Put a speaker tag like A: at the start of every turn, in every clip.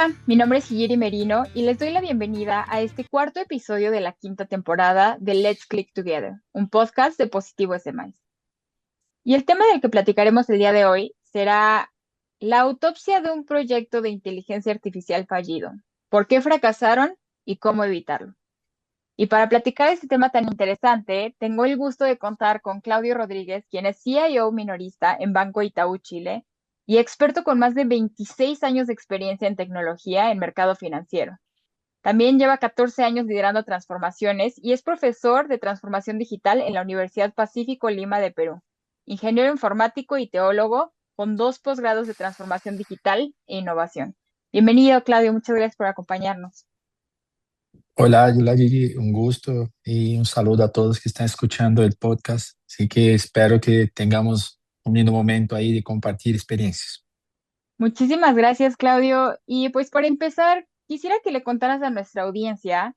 A: Hola, mi nombre es Higiri Merino y les doy la bienvenida a este cuarto episodio de la quinta temporada de Let's Click Together, un podcast de Positivo S+. Y el tema del que platicaremos el día de hoy será la autopsia de un proyecto de inteligencia artificial fallido. ¿Por qué fracasaron y cómo evitarlo? Y para platicar este tema tan interesante, tengo el gusto de contar con Claudio Rodríguez, quien es CIO minorista en Banco Itaú Chile y experto con más de 26 años de experiencia en tecnología en mercado financiero. También lleva 14 años liderando transformaciones y es profesor de transformación digital en la Universidad Pacífico Lima de Perú. Ingeniero informático y teólogo con 2 posgrados de transformación digital e innovación. Bienvenido, Claudio. Muchas gracias por acompañarnos.
B: Hola, Gigi, un gusto y un saludo a todos que están escuchando el podcast. Así que espero que tengamos un lindo momento ahí de compartir experiencias.
A: Muchísimas gracias, Claudio. Y pues para empezar, quisiera que le contaras a nuestra audiencia,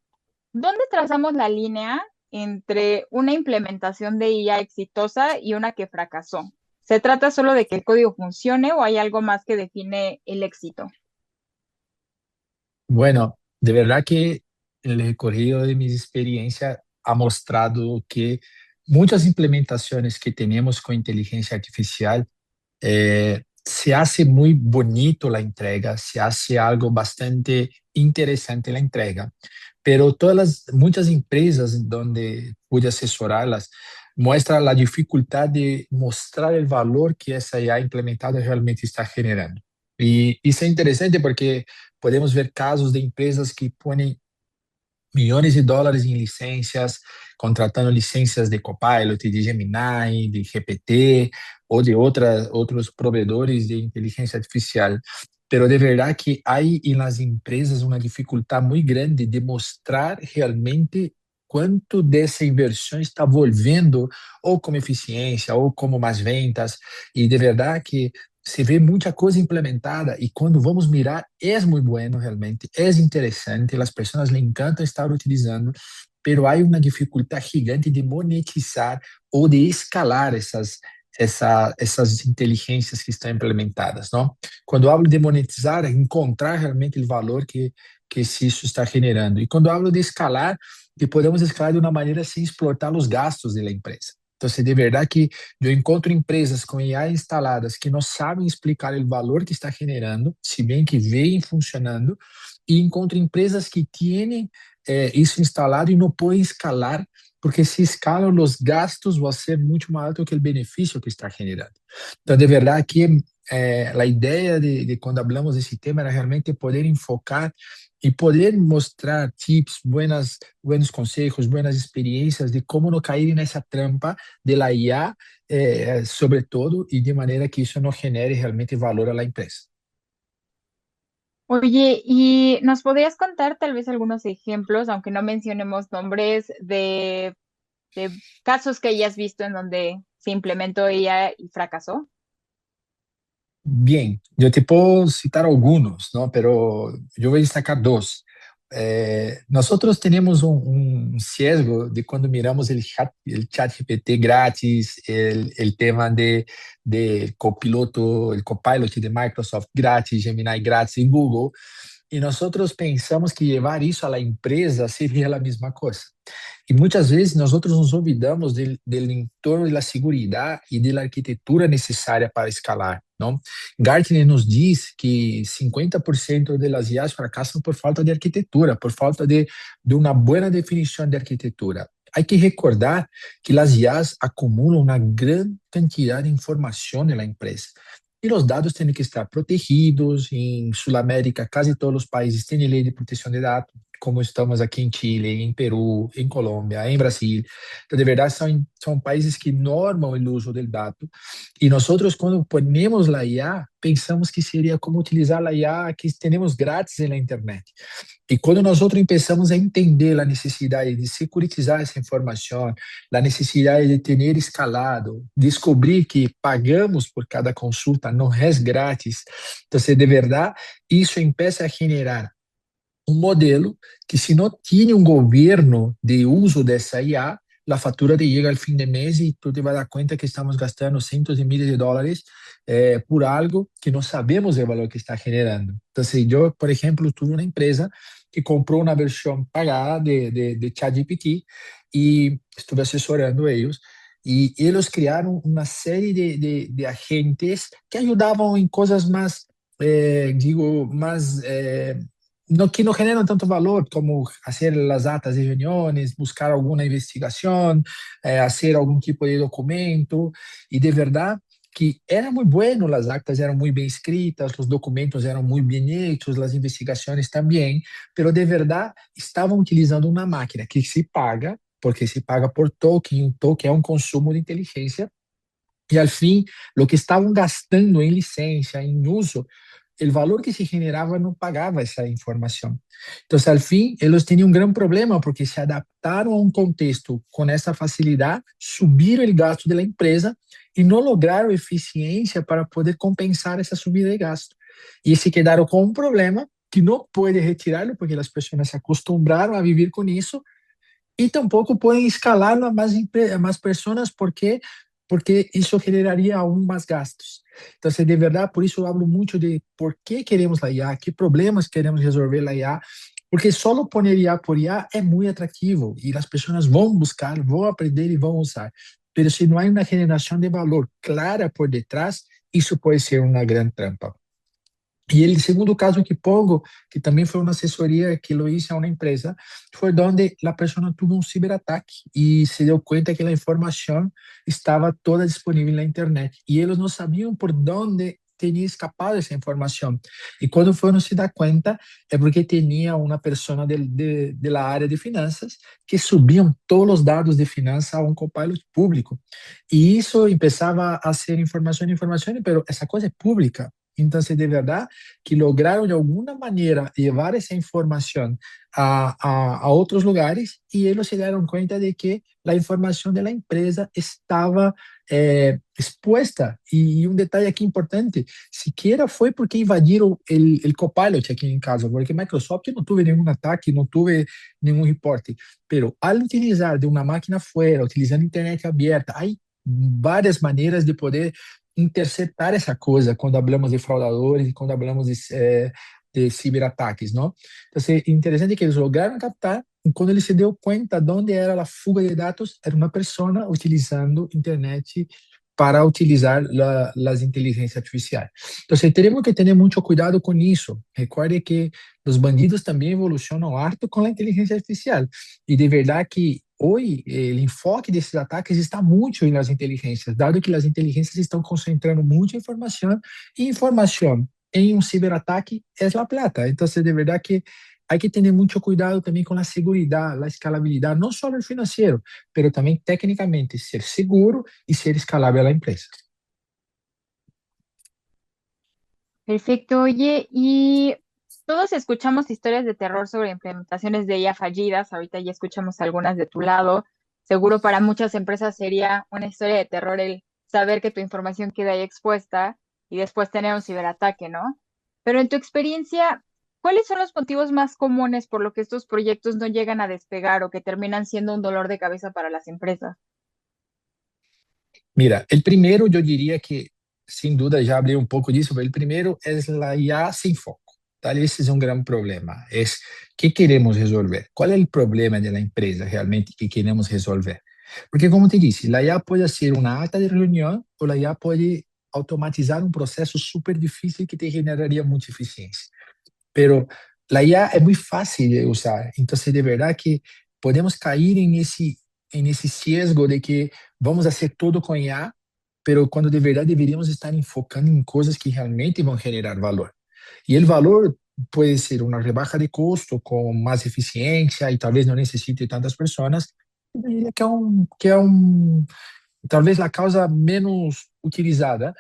A: ¿dónde trazamos la línea entre una implementación de IA exitosa y una que fracasó? ¿Se trata solo de que el código funcione o hay algo más que define el éxito?
B: Bueno, de verdad que el recorrido de mis experiencias ha mostrado que muchas implementaciones que tenemos con inteligencia artificial se hace muy bonito la entrega, se hace algo bastante interesante la entrega, pero muchas empresas en donde pude asesorarlas muestran la dificultad de mostrar el valor que esa IA implementada realmente está generando. Y isso é interessante porque podemos ver casos de empresas que põem milhões de dólares em licenças, contratando licenças de Copilot, de Gemini, de GPT ou de outros provedores de inteligência artificial. Pero de verdade que há nas empresas uma dificuldade muito grande de mostrar realmente quanto dessa inversão está volvendo ou como eficiência ou como mais ventas. E de verdade que se vê muita coisa implementada e quando vamos mirar é muito bueno realmente, é interessante, as pessoas lhe encantam estar utilizando, pero há uma dificuldade gigante de monetizar ou de escalar essas inteligências que estão implementadas, não? Quando hablo de monetizar, é encontrar realmente o valor que isso está generando. E quando hablo de escalar, que podemos escalar de uma maneira sem explotar os gastos da empresa. Então, de verdade que eu encontro empresas com IA instaladas que não sabem explicar o valor que está generando, se bem que vem funcionando, e encontro empresas que têm isso instalado e não podem escalar, porque se escalam os gastos, vão ser muito mais alto que o benefício que está generando. Então, de verdade que a ideia de quando falamos desse tema era realmente poder enfocar e poder mostrar tips, buenos consejos, buenas experiências de como não cair nessa trampa de la IA, sobre todo, e de maneira que isso não genere realmente valor à empresa.
A: Oye, ¿y nos podrías contar tal vez algunos ejemplos, aunque no mencionemos nombres, de casos que hayas visto en donde se implementó IA y fracasó?
B: Bien, yo te puedo citar algunos, ¿no? Pero yo voy a destacar dos. Nosotros tenemos un sesgo de cuando miramos el chat GPT gratis, el tema de copiloto, el copilot de Microsoft gratis, Gemini gratis en Google, y nosotros pensamos que llevar isso a la empresa sería la misma cosa. E muitas vezes nós outros nos olvidamos do entorno da segurança e da arquitetura necessária para escalar, não? Gartner nos diz que 50% das IAs fracassam por falta de arquitetura, por falta de uma boa definição de arquitetura. Há que recordar que as IAs acumulam uma grande quantidade de informação na empresa. E os dados têm que estar protegidos. Em Sul-América, quase todos os países têm lei de proteção de dados, como estamos aqui em Chile, em Peru, em Colômbia, em Brasil. Então, de verdade, são países que normam o uso do dado. E nós, quando ponemos a IA, pensamos que seria como utilizar a IA que temos grátis na internet. E quando nós começamos a entender a necessidade de securitizar essa informação, a necessidade de ter escalado, descobrir que pagamos por cada consulta, não é grátis. Então, de verdade, isso começa a generar um modelo que, se não tinha um governo de uso dessa IA, la factura te llega al fin de mes y tú te vas a dar cuenta que estamos gastando cientos de miles de dólares por algo que no sabemos el valor que está generando. Entonces, yo, por ejemplo, tuve una empresa que compró una versión pagada de ChatGPT y estuve asesorando a ellos. Y ellos crearon una serie de agentes que ayudaban en cosas más, digo, más no, que no generan tanto valor como hacer las actas de reuniones, buscar alguna investigación, hacer algún tipo de documento. Y de verdad que era muy bueno, las actas eran muy bien escritas, los documentos eran muy bien hechos, las investigaciones también, pero de verdad estaban utilizando una máquina que se paga, porque se paga por token, un token é um consumo de inteligência, e al fin, lo que estavam gastando em licencia, em uso, el valor que se generaba no pagaba esa información. Entonces, al fin, ellos tenían un gran problema porque se adaptaron a un contexto con esa facilidad, subieron el gasto de la empresa y no lograron eficiencia para poder compensar esa subida de gasto. Y se quedaron con un problema que no puede retirarlo porque las personas se acostumbraron a vivir con eso y tampoco pueden escalarlo a más personas porque eso generaría aún más gastos. Entonces, de verdad, por eso hablo mucho de por qué queremos la IA, qué problemas queremos resolver la IA, porque solo poner IA por IA es muy atractivo y las personas van a buscar, van a aprender y van a usar. Pero si no hay una generación de valor clara por detrás, eso puede ser una gran trampa. E el segundo caso que pongo, que também foi uma assessoria que eu hice a uma empresa, foi onde a pessoa teve um ciberataque e se deu conta que a informação estava toda disponível na internet e eles não sabiam por onde tinha escapado essa informação. E quando foram se dar conta, é porque tinha uma pessoa da área de finanças que subiam todos os dados de finanças a um copilot público. E isso começava a ser informação, informação, mas essa coisa é pública. Então, de verdade, que lograram de alguma maneira levar essa informação a outros lugares e eles se deram conta de que a informação da empresa estava exposta. E um detalhe aqui importante, sequer foi porque invadiram o Copilot aqui em casa, porque Microsoft não teve nenhum ataque, não teve nenhum reporte, pero ao utilizar de uma máquina fora, utilizando internet aberta, há várias maneiras de poder interceptar essa coisa quando falamos de fraudadores e quando falamos de ciberataques, não? Então, é interessante que eles lograram captar e quando ele se deu conta de onde era a fuga de dados, era uma pessoa utilizando internet para utilizar as inteligências artificiais. Então, temos que ter muito cuidado com isso. Recuerde que os bandidos também evolucionam harto com a inteligência artificial. E de verdade que hoje o enfoque desses ataques está muito nas inteligências, dado que as inteligências estão concentrando muita informação e informação em um ciberataque é a plata. Então, de verdade que há que ter muito cuidado também com a segurança, a escalabilidade, não só no financeiro, mas também tecnicamente ser seguro e ser escalável a empresa.
A: Perfecto, oye, y todos escuchamos historias de terror sobre implementaciones de IA fallidas, ahorita ya escuchamos algunas de tu lado, seguro para muchas empresas sería una historia de terror el saber que tu información queda ahí expuesta y después tener un ciberataque, ¿no? Pero en tu experiencia, ¿cuáles son los motivos más comunes por lo que estos proyectos no llegan a despegar o que terminan siendo un dolor de cabeza para las empresas?
B: Mira, el primero yo diría que, sin duda, ya hablé un poco de eso, pero el primero es la IA sin foco. Tal ese es un gran problema. Es qué queremos resolver. ¿Cuál es el problema de la empresa realmente que queremos resolver? Porque, como te dije, la IA puede hacer una acta de reunión o la IA puede automatizar un proceso súper difícil que te generaría mucha eficiencia. Pero la IA es muy fácil de usar. Entonces, de verdad que podemos caer en ese sesgo de que vamos a hacer todo con IA, pero cuando de verdad deberíamos estar enfocando en cosas que realmente van a generar valor. Y el valor puede ser una rebaja de costo con más eficiencia y tal vez no necesite tantas personas. Eu diria que é talvez a causa menos utilizada,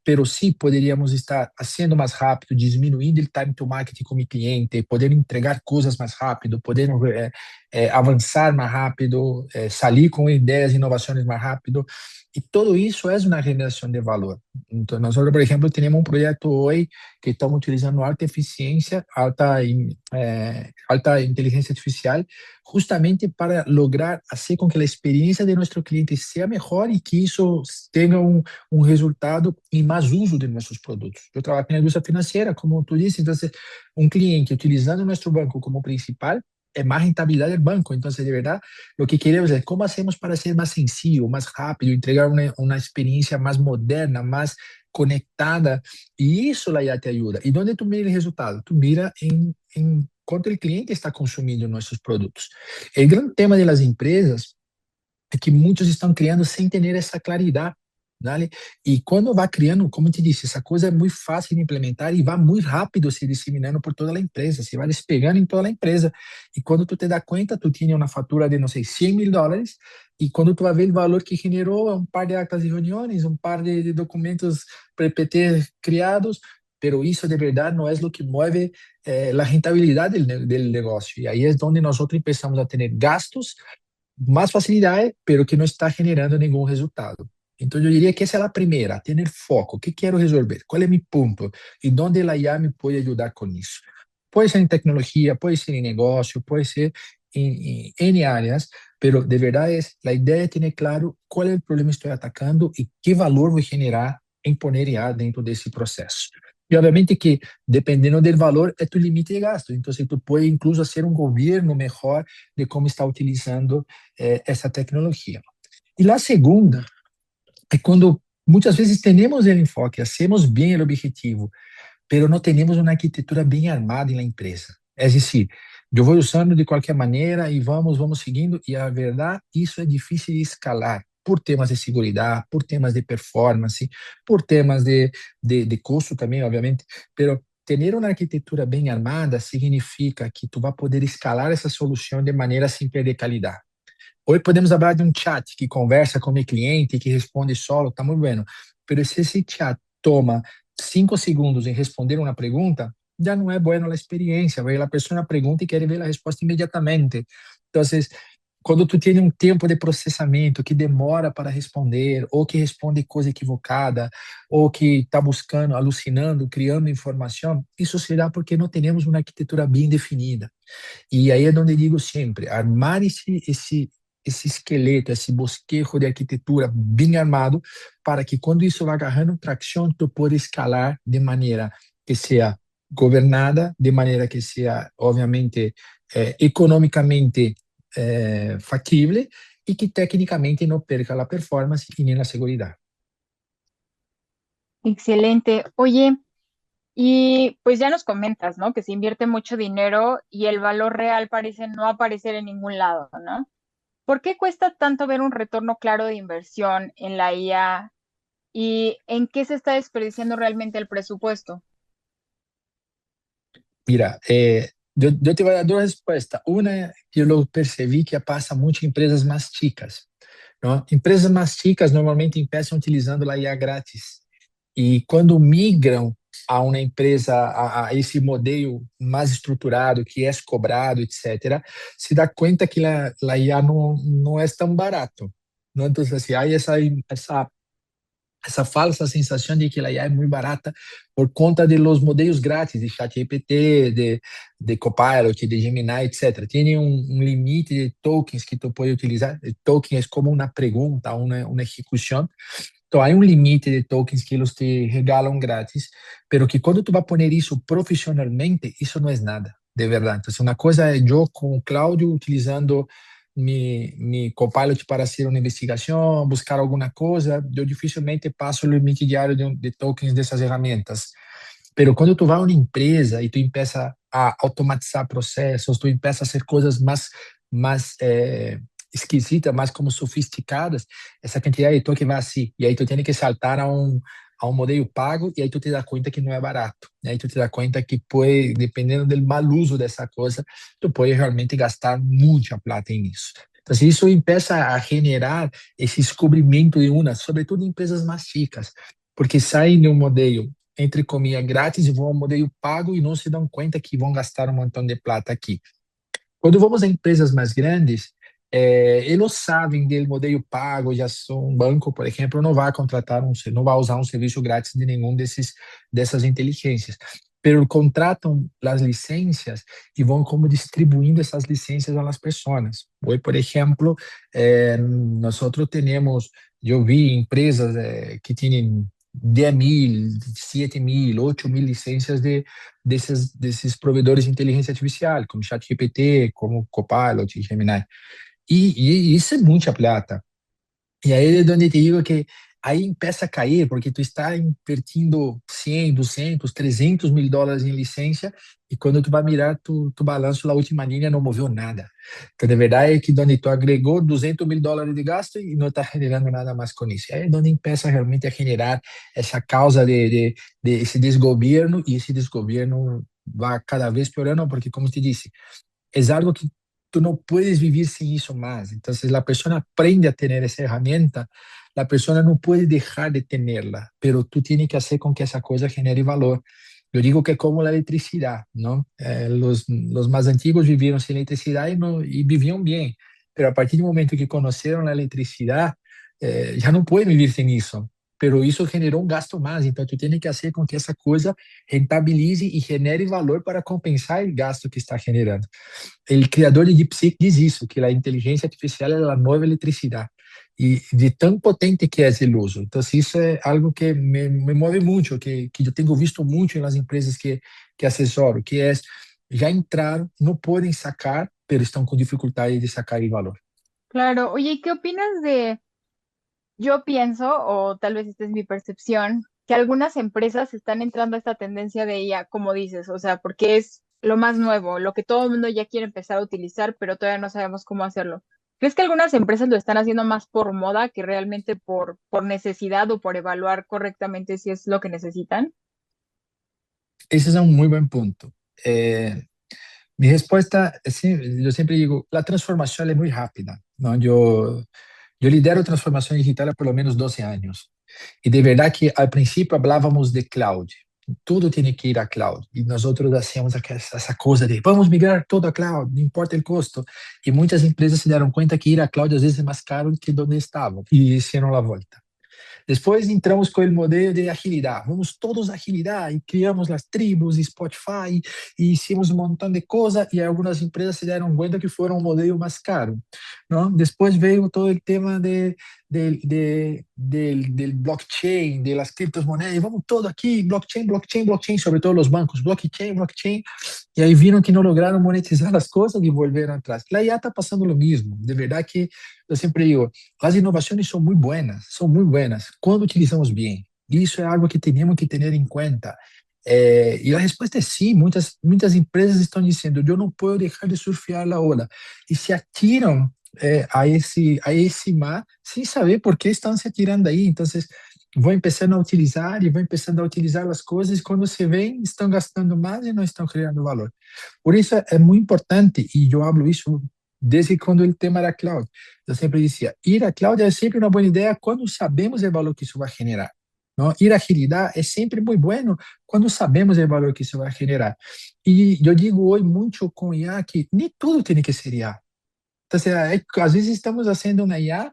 B: pero sí poderíamos estar haciendo más rápido, disminuyendo el time to market con mi cliente, poder entregar cosas más rápido, poder avançar mais rápido, sair com ideias, inovações mais rápido. E tudo isso é uma geração de valor. Então, nós, por exemplo, temos um projeto hoje que estamos utilizando alta inteligência artificial, justamente para lograr fazer com que a experiência de nosso cliente seja melhor e que isso tenha um resultado em mais uso de nossos produtos. Eu trabalho na indústria financeira, como tu disse, então, um cliente utilizando nosso banco como principal, é mais rentabilidade do banco. Então, de verdade, o que queremos é como hacemos para ser mais sencillo, mais rápido, entregar uma experiência mais moderna, mais conectada, e isso lá já te ajuda. E onde tu mira o resultado? Tu mira em quanto o cliente está consumindo nossos produtos. O grande tema das empresas é que muitos estão criando sem ter essa claridade, ¿vale? E quando vai criando, como te disse, essa coisa é muito fácil de implementar e vai muito rápido se disseminando por toda a empresa, se vai despegando em toda a empresa. E quando tu te dá conta, tu tinha uma fatura de, não sei, $100.000, e quando tu vai ver o valor que generou, é um par de actas de reuniões, um par de documentos PPT criados, pero isso de verdade não é o que move a rentabilidade do negócio. E aí é onde nós começamos a ter gastos, más facilidad, pero que no está generando ningún resultado. Entonces yo diría que esa es la primera, tener foco. ¿Qué quiero resolver? ¿Cuál es mi punto? ¿Y dónde la IA me puede ayudar con eso? Puede ser en tecnología, puede ser en negocio, puede ser en N áreas, pero de verdad es, la idea es tener claro cuál es el problema que estoy atacando y qué valor voy a generar en poner IA dentro de ese proceso. E obviamente que, dependendo do valor, é tu limite de gasto. Então, se tu pode, incluso, ser um governo melhor de como está utilizando essa tecnologia. E a segunda é quando muitas vezes temos o enfoque, hacemos bem o objetivo, pero não temos uma arquitetura bem armada na empresa. É decir, eu vou usando de qualquer maneira e vamos seguindo, e a verdade, isso é difícil de escalar por temas de segurança, por temas de performance, por temas de custo também, obviamente, pero ter uma arquitetura bem armada significa que tu vai poder escalar essa solução de maneira sem perder qualidade. Hoje podemos falar de um chat que conversa com o meu cliente, que responde solo, está muito bem. Mas se esse chat toma 5 segundos em responder uma pergunta, já não é boa a experiência. Vai a pessoa pergunta e quer ver a resposta imediatamente. Então, quando tu tem um tempo de processamento que demora para responder, ou que responde coisa equivocada, ou que está buscando, alucinando, criando informação, isso será porque não temos uma arquitetura bem definida. E aí é onde eu digo sempre, armar esse esqueleto, esse bosquejo de arquitetura bem armado, para que quando isso vá agarrando tração, tu possa escalar de maneira que seja governada, de maneira que seja, obviamente, economicamente factível e que tecnicamente não perca a performance e nem a segurança.
A: Excelente. Oye, y pues ya nos comentas, ¿no? Que se invierte mucho dinero y el valor real parece no aparecer en ningún lado, ¿no? ¿Por qué cuesta tanto ver un retorno claro de inversión en la IA y en qué se está desperdiciando realmente el presupuesto?
B: Mira, eu te vou dar duas respostas. Uma, que eu percebi que passa muito em empresas mais chicas, não? Empresas mais chicas normalmente começam utilizando a IA grátis. E quando migram a uma empresa, esse modelo mais estruturado, que é cobrado, etc., se dá conta que a IA não é tão barato. Não? Então, assim, há essa falsa sensação de que a IA é muito barata por conta de los modelos grátis de ChatGPT, de Copilot, de Gemini, etc. Tem um limite de tokens que tu pode utilizar. Token é como uma pergunta, uma execução. Então, há um limite de tokens que eles te regalam grátis, pero que quando tu vai pôr isso profissionalmente, isso não é nada, de verdade. Então, uma coisa é eu com o Cláudio utilizando mi Copilot para hacer una investigación, buscar alguna cosa, yo dificilmente paso el límite diario de tokens dessas ferramentas. Pero quando tu vai a uma empresa e tu empieza a automatizar processos, tu empieza a hacer coisas mais esquisitas, mais como sofisticadas, essa quantidade de token vai assim. E aí tu tem que saltar a um modelo pago, e aí tu te dá conta que não é barato. E aí tu te dá conta que pode, dependendo do mau uso dessa coisa, tu pode realmente gastar muita plata nisso. Então, assim, isso começa a generar esse descobrimento de sobretudo em empresas mais chicas, porque saem de um modelo, entre comillas, grátis e vão ao modelo pago e não se dão conta que vão gastar um montão de plata aqui. Quando vamos a empresas mais grandes, eles sabem do modelo pago, já são um banco, por exemplo, não vai contratar não vai usar um serviço grátis de nenhum dessas inteligências. Pero contratam as licenças e vão como distribuindo essas licenças às pessoas. Hoje, por exemplo, nós temos, eu vi empresas que têm 10.000, 7.000, 8.000 licenças desses provedores de inteligência artificial, como ChatGPT, como Copilot e Gemini. E isso é muita plata. E aí é onde te digo que aí empieza a cair, porque tu está invertindo 100, 200, 300 mil dólares em licença, e quando tu vai mirar, tu balanço na última linha não moveu nada. Então, de verdade é que onde tu agregou 200 mil dólares de gasto e não está generando nada mais com isso. Aí é onde empieza realmente a generar essa causa de esse desgoverno, e esse desgoverno vai cada vez piorando, porque, como te disse, es algo que tú no puedes vivir sin eso más. Entonces, la persona aprende a tener esa herramienta, la persona no puede dejar de tenerla, pero tú tienes que hacer con que esa cosa genere valor. Yo digo que es como la electricidad, ¿no? Los más antiguos vivieron sin electricidad y vivían bien, pero a partir del momento que conocieron la electricidad, ya no pueden vivir sin eso. Pero isso generou um gasto mais, então tu tem que fazer com que essa coisa rentabilize e genere valor para compensar o gasto que está generando. O criador de DeepSeek diz isso, que a inteligência artificial é a nova eletricidade. E de tão potente que é esse uso. Então, isso é algo que me move muito, que eu tenho visto muito nas empresas que assessoro, que é já entraram, não podem sacar, mas estão com dificuldade de sacar o valor.
A: Claro, oye, ¿y qué opinas de, yo pienso, o tal vez esta es mi percepción, que algunas empresas están entrando a esta tendencia de IA, como dices, o sea, porque es lo más nuevo, lo que todo el mundo ya quiere empezar a utilizar, pero todavía no sabemos cómo hacerlo. ¿Crees que algunas empresas lo están haciendo más por moda que realmente por necesidad o por evaluar correctamente si es lo que necesitan?
B: Esse é um muito bom ponto. Minha resposta, eu sempre digo, a transformação é muito rápida. Não? Eu lidero transformação digital há pelo menos 12 anos. E de verdade que al princípio falávamos de cloud. Tudo tem que ir a cloud. E nós outros hacíamos essa coisa de vamos migrar todo a cloud, não importa o custo. E muitas empresas se deram conta que ir a cloud às vezes é mais caro do que onde estavam. E fizeram a volta. Depois entramos com o modelo de agilidade. Vamos todos agilidade e criamos as tribos e Spotify e hicimos um montão de coisa e algumas empresas se deram conta que foram um modelo mais caro, não? Depois veio todo o tema del blockchain, de las criptomoedas. Vamos todo aqui, blockchain, blockchain, blockchain, sobre todos os bancos, blockchain, blockchain. E aí viram que não lograram monetizar as coisas e voltaram atrás. La IA está passando o mesmo. De verdade que eu sempre digo, as inovações são muito buenas, quando utilizamos bem. Isso é algo que temos que ter em conta. E a resposta é sim, muitas empresas estão dizendo, eu não posso deixar de surfear a onda, e se atiram a esse mar sem saber por que estão se atirando aí. Então, vão começando a utilizar e vão começando a utilizar as coisas, e quando se vêem, estão gastando mais e não estão criando valor. Por isso é muito importante, e eu hablo isso desde quando o tema era cloud. Eu sempre dizia, ir a cloud é sempre uma boa ideia quando sabemos o valor que isso vai generar. Não? Ir a agilidade é sempre muito bueno quando sabemos o valor que isso vai generar. E eu digo hoje muito com IA que nem tudo tem que ser IA. Então, às vezes estamos fazendo uma IA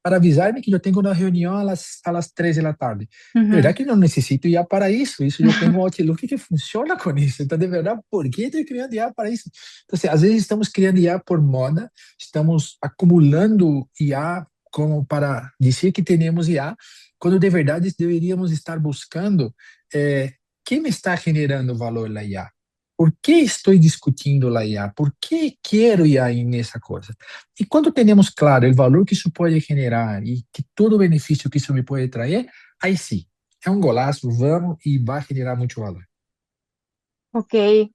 B: para avisar-me que eu tenho uma reunião às 3 da tarde. De
A: Ujú.
B: verdade que não necessito IA para isso. Isso eu tenho um Outlook que funciona com isso. Então, de verdade, por que estou criando IA para isso? Então, às vezes estamos criando IA por moda, estamos acumulando IA como para dizer que temos IA, quando de verdade deveríamos estar buscando quem me está generando valor na IA. Por que estou discutindo a IA? Por que quero IA nessa coisa? E quando temos claro o valor que isso pode generar e que todo o benefício que isso me pode trazer, aí sim, é um golaço, vamos e vai generar muito valor.
A: Ok.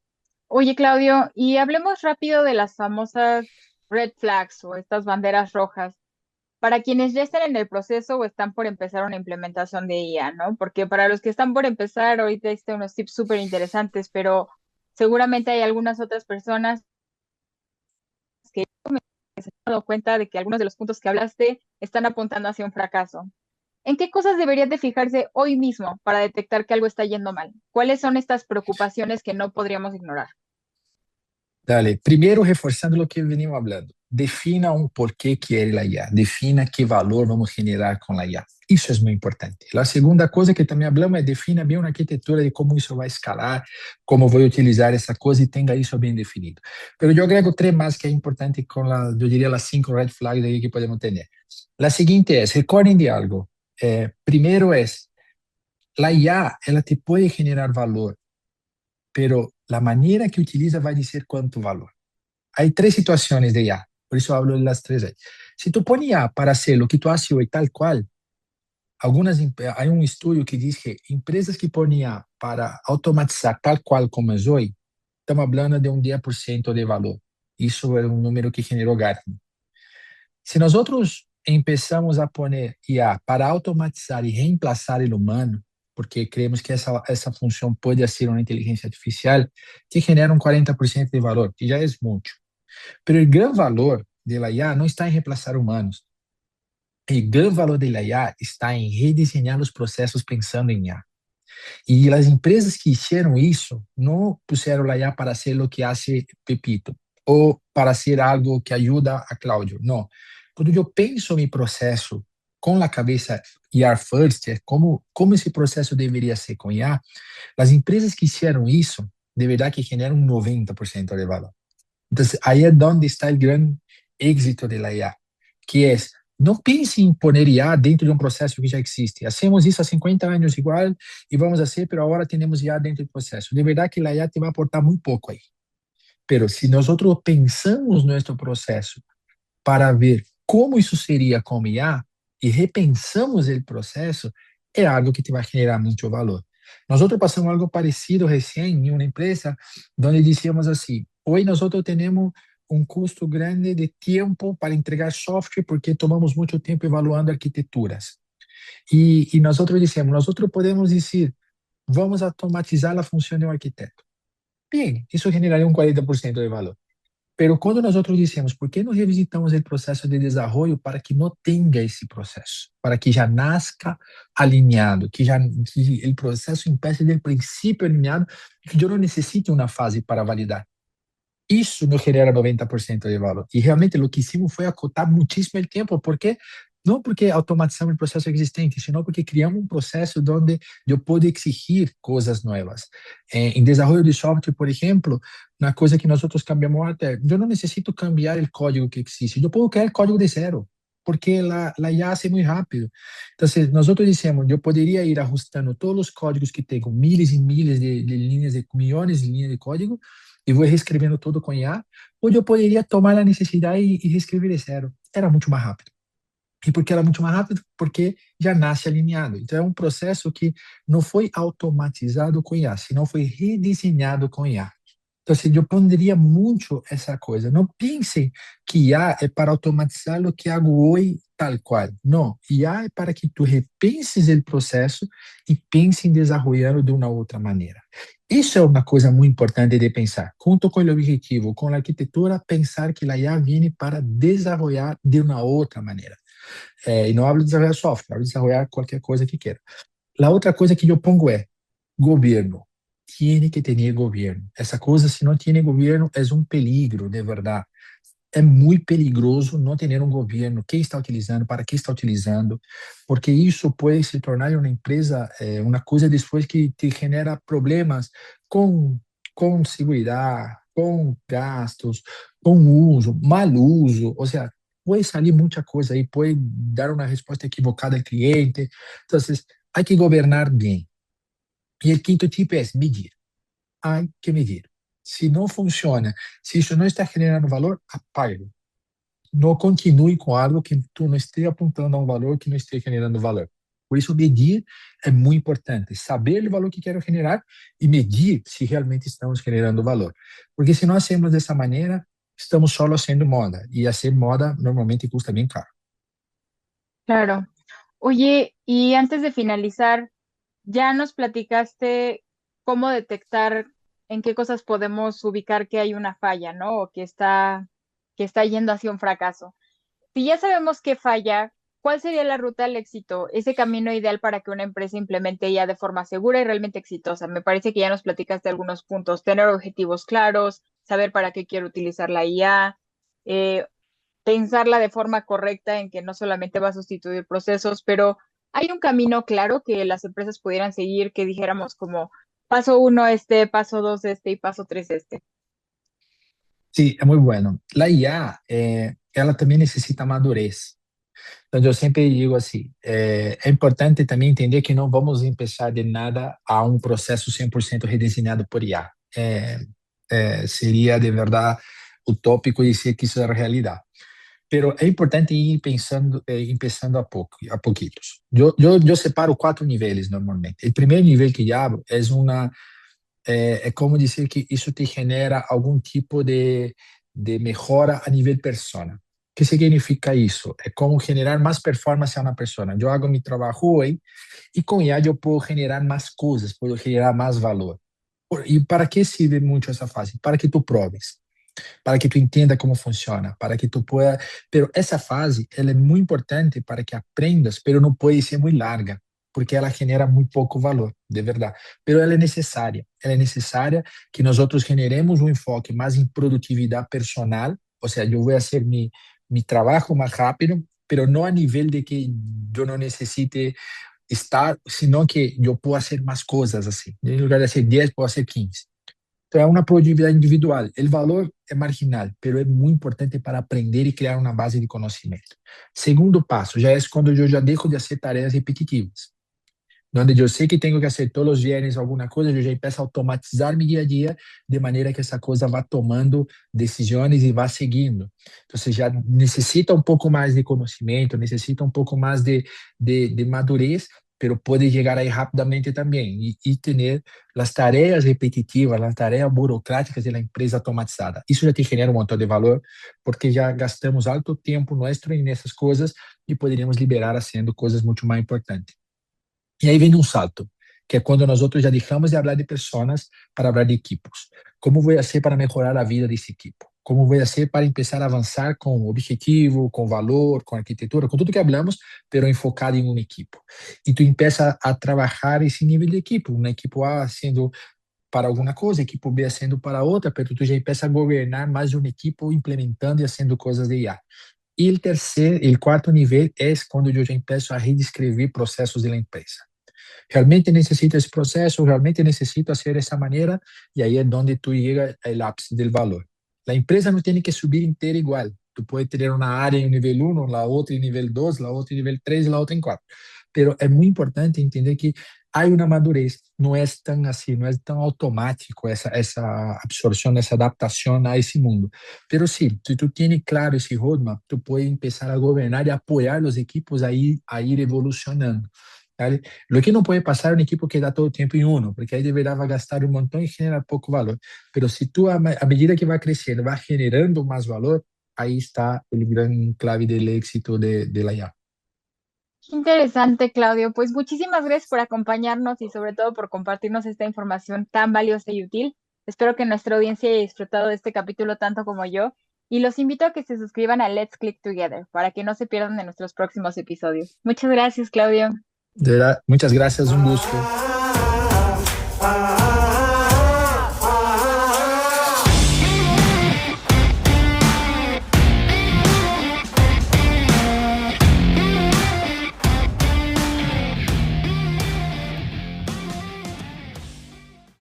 A: Oye, Claudio, y hablemos rápido de las famosas red flags o estas banderas rojas. Para quienes ya están en el proceso o están por empezar una implementación de IA, ¿no? Porque para los que están por empezar, ahorita diste unos tips súper interesantes, pero seguramente hay algunas otras personas que se han dado cuenta de que algunos de los puntos que hablaste están apuntando hacia un fracaso. ¿En qué cosas deberían de fijarse hoy mismo para detectar que algo está yendo mal? ¿Cuáles son estas preocupaciones que no podríamos ignorar?
B: Dale, primero reforzando lo que venimos hablando, defina un por qué quiere la IA, defina qué valor vamos a generar con la IA. Isso é muito importante. A segunda coisa que também hablamos é defina bem uma arquitetura de como isso vai escalar, como vou utilizar essa coisa e tenha isso bem definido. Pero eu agrego três mais que é importante com eu diria as cinco red flags aí que podemos ter. A seguinte é, recordem de algo. Primeiro é, a IA, ela te pode generar valor, pero a maneira que utiliza vai dizer quanto valor. Hay tres situaciones de IA, por eso hablo de las tres ahí. Si tú pones IA para hacer lo que tú haces hoy tal cual, hay un estudio que dice que empresas que ponen IA para automatizar tal cual como es hoy, estamos hablando de un 10% de valor. Isso é um número que generou Gartner. Se nós outros empezamos a poner IA para automatizar e reemplaçar o humano, porque creemos que essa função pode ser uma inteligência artificial, que genera um 40% de valor, que já é muito. Pero el gran valor de la IA no está en reemplazar humanos. El gran valor de la IA está en rediseñar los procesos pensando en IA. Y las empresas que hicieron eso no pusieron la IA para hacer lo que hace Pepito o para hacer algo que ayuda a Claudio. No. Cuando yo pienso mi proceso con la cabeza IA first, como ese proceso debería ser con IA, las empresas que hicieron eso, de verdad que generan un 90% de valor. Entonces, ahí es donde está el gran éxito de la IA, que es, no pense em poner IA dentro de um processo que já existe. Hacemos isso há 50 anos igual e vamos a hacer, pero agora temos IA dentro do processo. De verdade que a IA te vai aportar muito pouco aí. Pero se nós pensamos nosso processo para ver como isso seria com IA e repensamos o processo, é algo que te vai generar muito valor. Nós passamos algo parecido recém em uma empresa, onde dizíamos assim: hoje nós temos um custo grande de tempo para entregar software porque tomamos muito tempo evaluando arquiteturas. E nós dissemos, nós podemos dizer, vamos automatizar a função de um arquiteto. Bem, isso generaria um 40% de valor. Pero quando nós dissemos, por que não revisitamos o processo de desenvolvimento para que não tenha esse processo, para que já nasca alinhado, que o processo empiece do princípio alinhado, que eu não necessite uma fase para validar. Isso nos genera 90% de valor. E realmente o que hicimos foi acotar muitíssimo o tempo, porque não porque automatizamos o processo existente, senão porque criamos um processo onde eu posso exigir coisas novas. Em desenvolvimento de software, por exemplo, na coisa que nós outros cambiamos até, eu não necessito cambiar o código que existe, eu posso criar código de zero, porque a IA hace muito rápido. Então, nós outros dissemos, eu poderia ir ajustando todos os códigos que tenho, milhares e milhares de linhas, de milhões de linhas de código, e vou reescrevendo tudo com IA, ou eu poderia tomar a necessidade e reescrever de zero. Era muito mais rápido. E por que era muito mais rápido? Porque já nasce alinhado. Então, é um processo que não foi automatizado com IA, senão foi redesenhado com IA. Então, assim, eu pondria muito essa coisa. Não pensem que IA é para automatizar o que hago hoje tal qual. Não, IA é para que tu repenses o processo e pense em desenvolvê-lo de uma outra maneira. Isso é uma coisa muito importante de pensar. Junto com o objetivo, com a arquitetura, pensar que a IA vem para desenvolver de uma outra maneira. E não hablo de desenvolver software, hablo de desenvolver qualquer coisa que queira. A outra coisa que eu pongo é governo. Tiene que ter governo. Essa coisa, se não tem governo, é um peligro, de verdade. É muito perigoso não ter um governo. Quem está utilizando, para que está utilizando, porque isso pode se tornar uma empresa, uma coisa depois que te genera problemas com segurança, com gastos, com uso, mal uso, ou seja, pode sair muita coisa aí, pode dar uma resposta equivocada ao cliente. Então, há que governar bem. E o quinto tipo é medir. Há que medir. Se não funciona, se isso não está generando valor, apague. Não continue com algo que tu não esteja apontando a um valor que não esteja generando valor. Por isso, medir é muito importante. Saber o valor que quero generar e medir se realmente estamos generando valor. Porque se nós hacemos dessa maneira, estamos só haciendo moda. E hacer moda normalmente custa bem caro.
A: Claro. Oye, y antes de finalizar, ya nos platicaste cómo detectar en qué cosas podemos ubicar que hay una falla, ¿no? O que está yendo hacia un fracaso. Si ya sabemos qué falla, ¿cuál sería la ruta al éxito? Ese camino ideal para que una empresa implemente ya de forma segura y realmente exitosa. Me parece que ya nos platicaste algunos puntos. Tener objetivos claros, saber para qué quiero utilizar la IA, eh, pensarla de forma correcta en que no solamente va a sustituir procesos, pero hay un camino claro que las empresas pudieran seguir, que dijéramos como paso uno este, paso dos este y paso tres este.
B: Sí, es muy bueno. La IA, ela também necessita madurez. Então, eu sempre digo assim, é importante também entender que não vamos começar de nada a um processo 100% redesenhado por IA. Seria de verdade utópico dizer que isso é a realidade. Pero é importante ir pensando, pensando a pouquitos. Eu separo quatro níveis normalmente. O primeiro nível que eu abro é como dizer que isso te genera algum tipo de melhora a nível persona. O que significa isso? É como generar mais performance a uma pessoa. Eu hago meu trabalho hoje e com IA eu posso generar mais coisas, posso generar mais valor. E para que serve muito essa fase? Para que tu proves, para que tu entenda como funciona, para que tu pueda. Pero essa fase ela é muito importante para que aprendas, pero não pode ser muito larga, porque ela genera muito pouco valor, de verdade. Pero ela é necessária. Ela é necessária que nós outros generemos um enfoque mais em produtividade personal, ou seja, eu vou fazer meu trabalho mais rápido, pero não a nível de que eu não necessite estar, senão que eu possa fazer mais coisas assim. Em lugar de ser 10, posso ser 15. Então, é uma produtividade individual. O valor é marginal, mas é muito importante para aprender e criar uma base de conhecimento. Segundo passo, já é quando eu já deixo de fazer tarefas repetitivas. Onde eu sei que tenho que fazer todos os dias alguma coisa, eu já começo a automatizar meu dia a dia, de maneira que essa coisa vá tomando decisões e vá seguindo. Então, você já necessita um pouco mais de conhecimento, necessita um pouco mais de madurez, pero pode chegar aí rapidamente também e ter as tarefas repetitivas, as tarefas burocráticas da empresa automatizadas. Isso já te genera um montão de valor, porque já gastamos alto tempo nosso nessas coisas e poderíamos liberar fazendo coisas muito mais importantes. E aí vem um salto, que é quando nós outros já deixamos de falar de pessoas para falar de equipos. Como vou fazer para melhorar a vida desse equipo? Como vou fazer para começar a avançar com objetivo, com valor, com arquitetura, com tudo que falamos, pero enfocado em um equipo. E tu começa a trabalhar esse nível de equipo, uma equipo A sendo para alguma coisa, equipo B sendo para outra, pero tu já começa a governar mais de um equipo implementando e fazendo coisas de IA. E o terceiro, o quarto nível é quando eu já começo a redescrever processos da empresa. Realmente necessito esse processo, realmente necessito fazer dessa maneira, e aí é onde tu chega ao ápice do valor. A empresa não tem que subir inteira igual. Tu pode ter uma área em nível 1, la outra em nível 2, la outra em nível 3, la outra em 4. Pero é muito importante entender que há uma madurez, não é tão assim, não é tão automático essa absorção, essa adaptação a esse mundo. Pero sim, se tu tens claro esse roadmap, tu pode começar a governar e apoiar os equipos a ir evolucionando. ¿Vale? Lo que não pode passar é um equipo que dá todo o tempo em uno, porque aí deverá gastar um montão e generar pouco valor. Pero se tu, a medida que vai crescendo, vai generando mais valor, aí está o grande clave do êxito de la IA.
A: Qué interesante, Claudio. Pues muchísimas gracias por acompañarnos y sobre todo por compartirnos esta información tan valiosa y útil. Espero que nuestra audiencia haya disfrutado de este capítulo tanto como yo y los invito a que se suscriban a Let's Click Together para que no se pierdan de nuestros próximos episodios. Muchas gracias, Claudio.
B: De verdad, muchas gracias, un gusto.